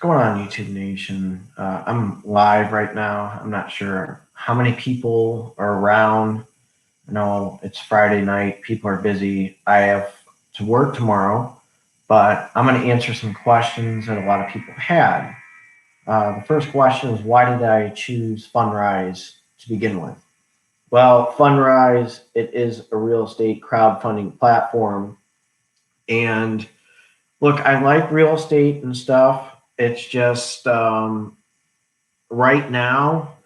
Going on, YouTube Nation? I'm live right now. I'm not sure how many people are around. I know it's Friday night. People are busy. I have to work tomorrow, but I'm going to answer some questions that a lot of people had. The first question is, why did I choose Fundrise to begin with? Well, Fundrise, it is a real estate crowdfunding platform. And look, I like real estate and stuff. It's just right now,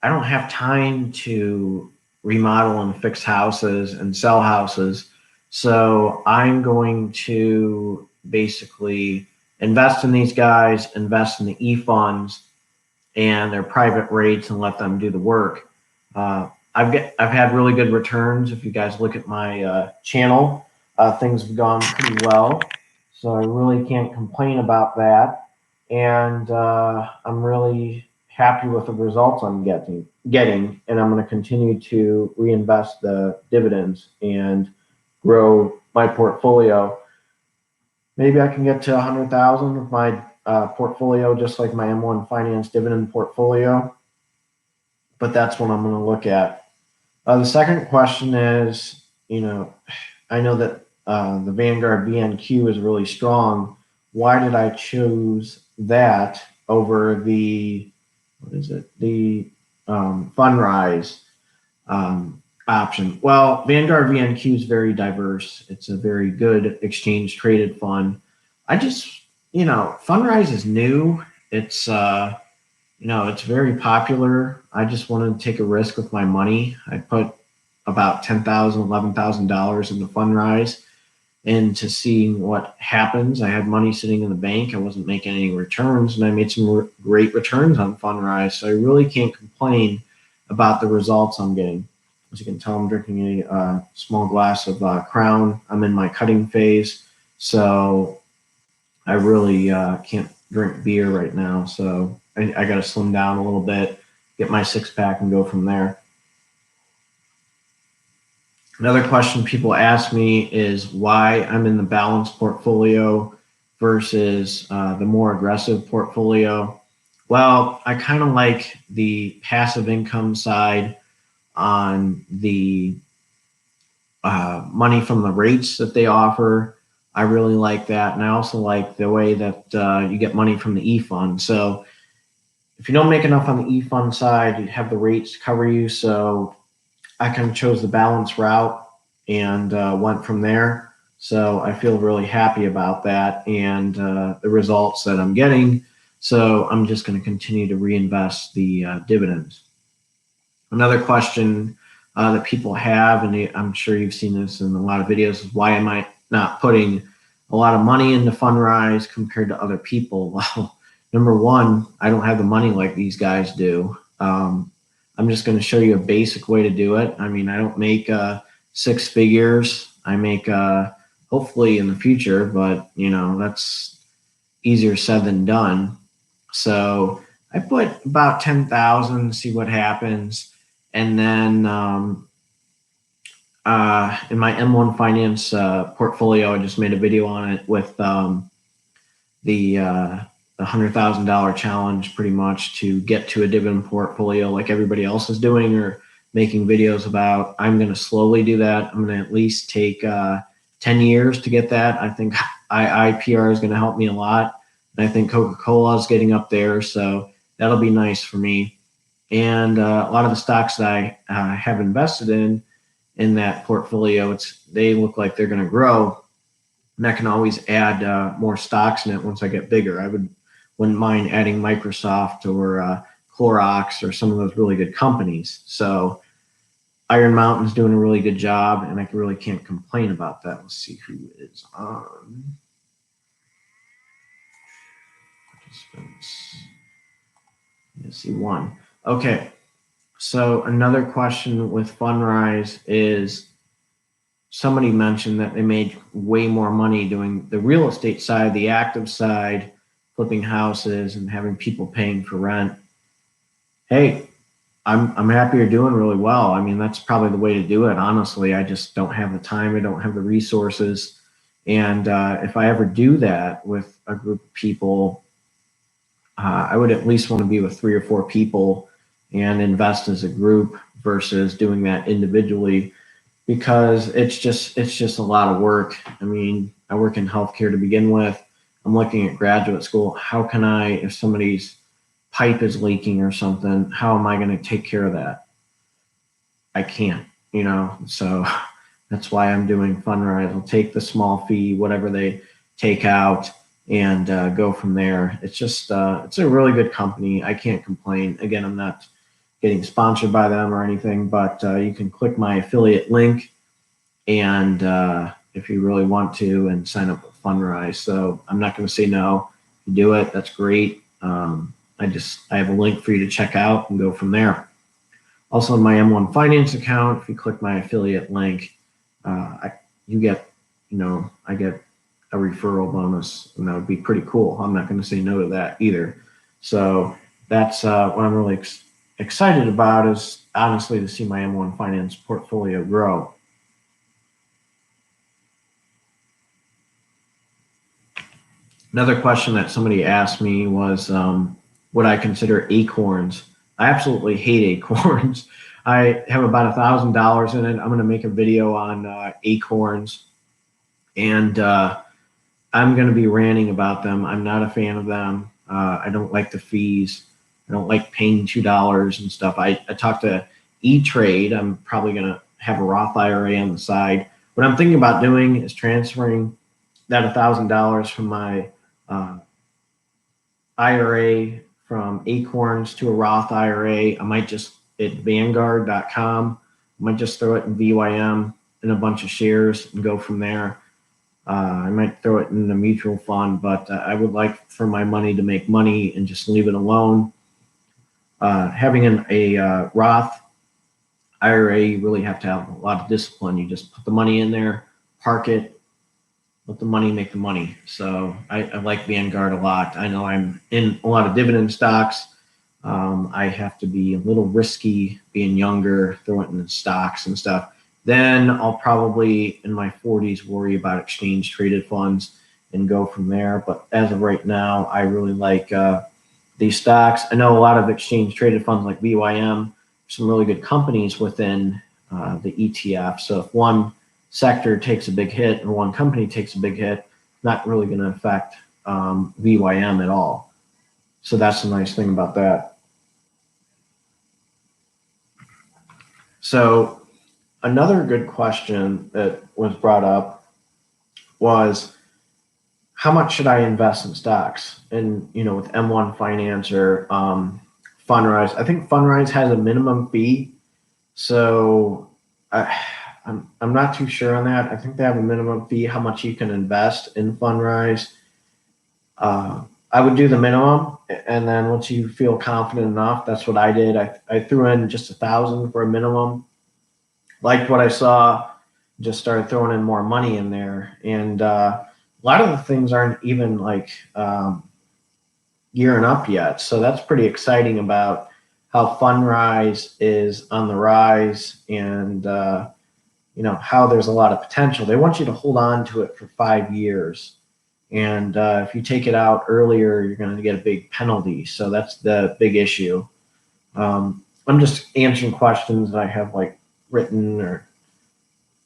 I don't have time to remodel and fix houses and sell houses. So I'm going to basically invest in these guys, invest in the e-funds and their private rates and let them do the work. I've had really good returns. If you guys look at my channel, things have gone pretty well. So I really can't complain about that. And I'm really happy with the results I'm getting, and I'm going to continue to reinvest the dividends and grow my portfolio. Maybe I can get to 100,000 with my portfolio, just like my M1 Finance dividend portfolio. But that's what I'm going to look at. The second question is, I know that the Vanguard VNQ is really strong. Why did I choose that over the Fundrise option? Well, Vanguard VNQ is very diverse. It's a very good exchange traded fund. Fundrise is new. It's it's very popular. I just wanted to take a risk with my money. I put about $10,000, $11,000 into Fundrise and to see what happens. I had money sitting in the bank. I wasn't making any returns, and I made some great returns on Fundrise. So I really can't complain about the results I'm getting. As you can tell, I'm drinking a small glass of Crown. I'm in my cutting phase, so I really can't drink beer right now. So I got to slim down a little bit, get my six-pack, and go from there. Another question people ask me is why I'm in the balanced portfolio versus the more aggressive portfolio. Well, I kind of like the passive income side on the money from the rates that they offer. I really like that. And I also like the way that you get money from the e-fund. So if you don't make enough on the e-fund side, you have the rates to cover you. So I kind of chose the balance route and went from there. So I feel really happy about that and the results that I'm getting. So I'm just going to continue to reinvest the dividends. Another question that people have, and I'm sure you've seen this in a lot of videos, is why am I not putting a lot of money into Fundrise compared to other people? Well, number one, I don't have the money like these guys do. I'm just going to show you a basic way to do it. I mean, I don't make six figures. I make hopefully in the future, but that's easier said than done. So I put about 10,000, see what happens. And then in my M1 Finance portfolio, I just made a video on it with the $100,000 challenge, pretty much to get to a dividend portfolio like everybody else is doing or making videos about. I'm going to slowly do that. I'm going to at least take 10 years to get that. I think IPR is going to help me a lot. And I think Coca-Cola is getting up there. So that'll be nice for me. And a lot of the stocks that I have invested in that portfolio, they look like they're going to grow. And I can always add more stocks in it once I get bigger. Wouldn't mind adding Microsoft or Clorox or some of those really good companies. So Iron Mountain's doing a really good job, and I really can't complain about that. Let's see who is on. Participants. Let's see, one. Okay. So another question with Fundrise is somebody mentioned that they made way more money doing the real estate side, the active side, flipping houses and having people paying for rent. Hey, I'm happy you're doing really well. I mean, that's probably the way to do it. Honestly, I just don't have the time. I don't have the resources. And if I ever do that with a group of people, I would at least want to be with 3 or 4 people and invest as a group versus doing that individually, because it's just a lot of work. I mean, I work in healthcare to begin with. I'm looking at graduate school. How can I, if somebody's pipe is leaking or something, how am I going to take care of that? I can't, so that's why I'm doing Fundrise. I'll take the small fee, whatever they take out, and go from there. It's just, it's a really good company. I can't complain. Again, I'm not getting sponsored by them or anything, but you can click my affiliate link, and if you really want to, and sign up with Fundrise. So I'm not going to say no. You do it, that's great. I have a link for you to check out and go from there. Also, in my M1 Finance account, if you click my affiliate link, you get, I get a referral bonus, and that would be pretty cool. I'm not going to say no to that either. So that's what I'm really excited about, is honestly to see my M1 Finance portfolio grow. Another question that somebody asked me was, would I consider acorns? I absolutely hate acorns. I have about $1,000 in it. I'm going to make a video on acorns, and I'm going to be ranting about them. I'm not a fan of them. I don't like the fees. I don't like paying $2 and stuff. I talked to E-Trade. I'm probably going to have a Roth IRA on the side. What I'm thinking about doing is transferring that $1,000 from my IRA from Acorns to a Roth IRA. I might just, at Vanguard.com, I might just throw it in VYM in a bunch of shares and go from there. I might throw it in a mutual fund, but I would like for my money to make money and just leave it alone. Having a Roth IRA, you really have to have a lot of discipline. You just put the money in there, park it, let the money make the money. So I like Vanguard a lot. I know I'm in a lot of dividend stocks. I have to be a little risky being younger, throw it in stocks and stuff. Then I'll probably in my 40s worry about exchange traded funds and go from there. But as of right now, I really like these stocks. I know a lot of exchange traded funds like VYM, some really good companies within the ETF. So if one sector takes a big hit and one company takes a big hit, not really going to affect VYM at all. So that's the nice thing about that. So another good question that was brought up was, how much should I invest in stocks? And, with M1 Finance or Fundrise, I think Fundrise has a minimum fee. So I'm not too sure on that. I think they have a minimum fee, how much you can invest in Fundrise. I would do the minimum, and then once you feel confident enough, that's what I did. I threw in just 1,000 for a minimum. Liked what I saw, just started throwing in more money in there. And a lot of the things aren't even like gearing up yet. So that's pretty exciting about how Fundrise is on the rise, and how there's a lot of potential. They want you to hold on to it for 5 years. And if you take it out earlier, you're going to get a big penalty. So that's the big issue. I'm just answering questions that I have written or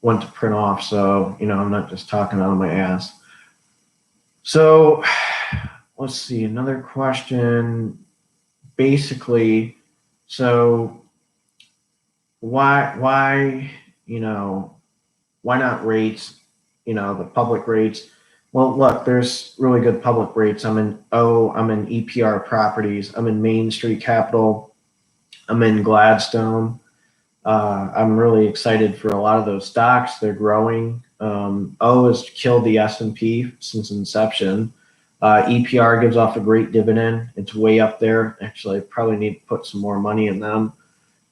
went to print off. So, I'm not just talking out of my ass. So let's see, another question. Basically, so why not rates, the public rates? Well, look, there's really good public rates. I'm in EPR Properties. I'm in Main Street Capital. I'm in Gladstone. I'm really excited for a lot of those stocks. They're growing. O has killed the S&P since inception. EPR gives off a great dividend. It's way up there. Actually, I probably need to put some more money in them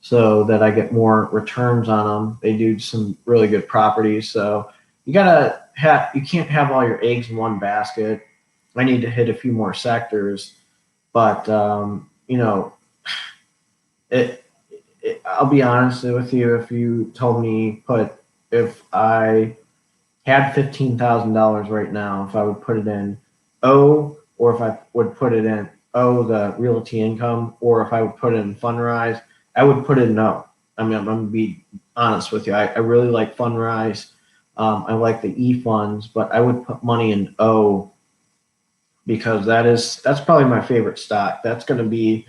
so that I get more returns on them. They do some really good properties. So you can't have all your eggs in one basket. I need to hit a few more sectors, but I'll be honest with you. If you told me if I had $15,000 right now, if I would put it in O, or if I would put it in O, the realty income, or if I would put it in Fundrise, I would put it in O. I mean, I'm going to be honest with you. I really like Fundrise. I like the E funds, but I would put money in O because that's probably my favorite stock. That's going to be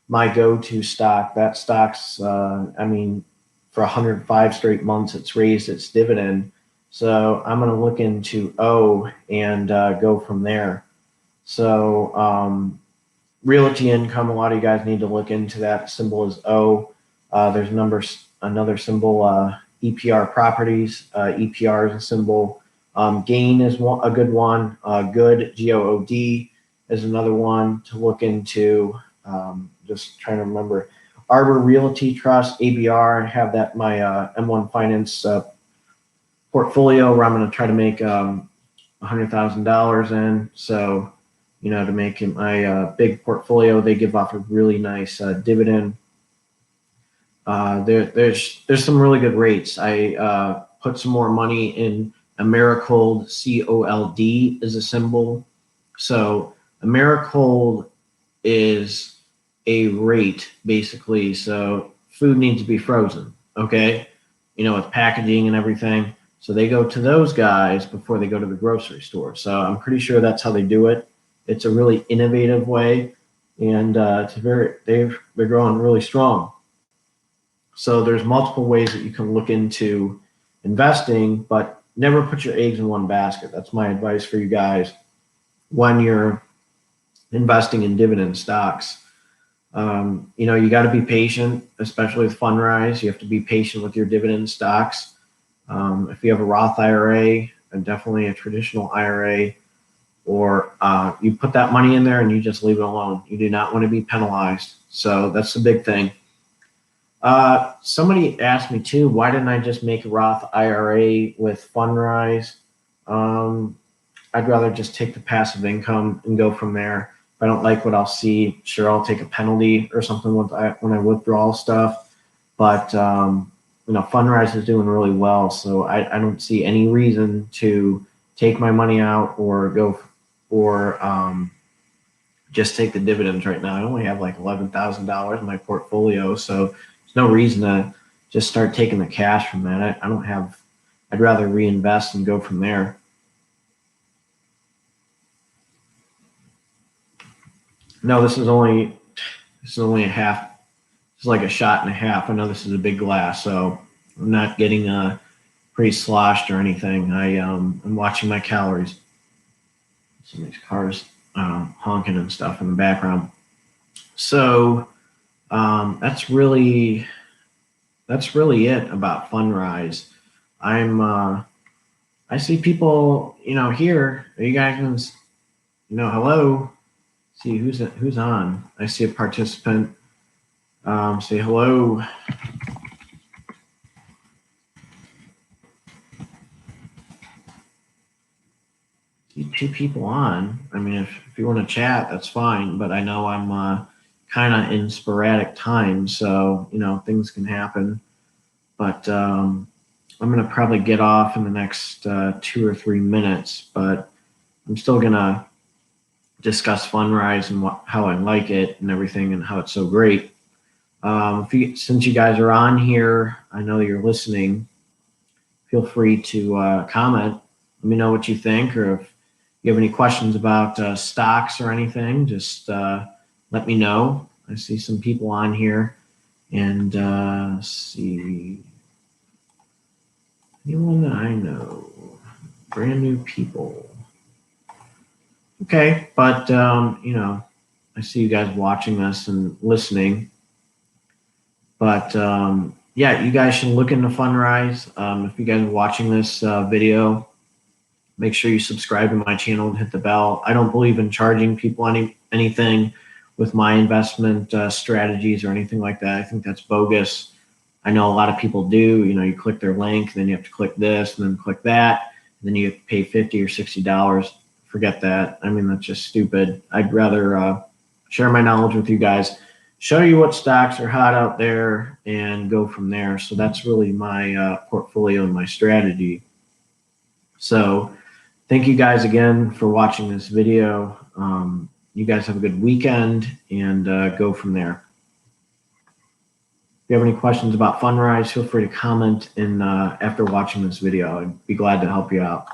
my go-to stock. That stock's, I mean, for 105 straight months, it's raised its dividend. So I'm going to look into O and go from there. So realty income, a lot of you guys need to look into that. The symbol is O. There's another symbol, EPR properties. EPR is a symbol. Gain is a good one. Good, GOOD, is another one to look into. Just trying to remember. Arbor Realty Trust, ABR, I have that in my M1 Finance portfolio where I'm going to try to make $100,000 in. So, you know, to make it my big portfolio, they give off a really nice dividend. There's some really good rates. I put some more money in Americold, COLD is a symbol. So Americold is a rate basically. So food needs to be frozen, okay? You know, with packaging and everything. So they go to those guys before they go to the grocery store. So I'm pretty sure that's how they do it. It's a really innovative way, and they're growing really strong. So there's multiple ways that you can look into investing, but never put your eggs in one basket. That's my advice for you guys when you're investing in dividend stocks. You know, you got to be patient, especially with Fundrise. You have to be patient with your dividend stocks. If you have a Roth IRA and definitely a traditional IRA, or you put that money in there and you just leave it alone. You do not want to be penalized. So that's the big thing. Somebody asked me too, why didn't I just make a Roth IRA with Fundrise? I'd rather just take the passive income and go from there. If I don't like what I'll see, sure, I'll take a penalty or something when I withdraw stuff. But you know, Fundrise is doing really well, so I don't see any reason to take my money out or just take the dividends right now. I only have like $11,000 in my portfolio, so there's no reason to just start taking the cash from that. I'd rather reinvest and go from there. No, this is only a half. It's like a shot and a half. I know this is a big glass, so I'm not getting pretty sloshed or anything. I'm watching my calories. Some of these cars honking and stuff in the background. So that's really it about Fundrise. I see people, you know, here. Are you guys gonna, you know, hello? See who's on. I see a participant. Say hello. See two people on. I mean, if you want to chat, that's fine. But I know I'm kind of in sporadic time, so you know things can happen. But I'm gonna probably get off in the next 2 or 3 minutes. But I'm still gonna discuss Fundrise and how I like it and everything and how it's so great. Since you guys are on here, I know you're listening. Feel free to comment. Let me know what you think, or if you have any questions about stocks or anything, just let me know. I see some people on here, and let's see, anyone that I know, brand new people. Okay, but you know, I see you guys watching this and listening. But yeah, you guys should look into Fundrise. If you guys are watching this video, make sure you subscribe to my channel and hit the bell. I don't believe in charging people anything with my investment strategies or anything like that. I think that's bogus. I know a lot of people do. You know, you click their link, then you have to click this, and then click that, and then you have to pay $50 or $60. Forget that. I mean, that's just stupid. I'd rather share my knowledge with you guys, show you what stocks are hot out there, and go from there. So that's really my portfolio and my strategy. So thank you guys again for watching this video. you guys have a good weekend and go from there. If you have any questions about Fundrise, feel free to comment after watching this video. I'd be glad to help you out.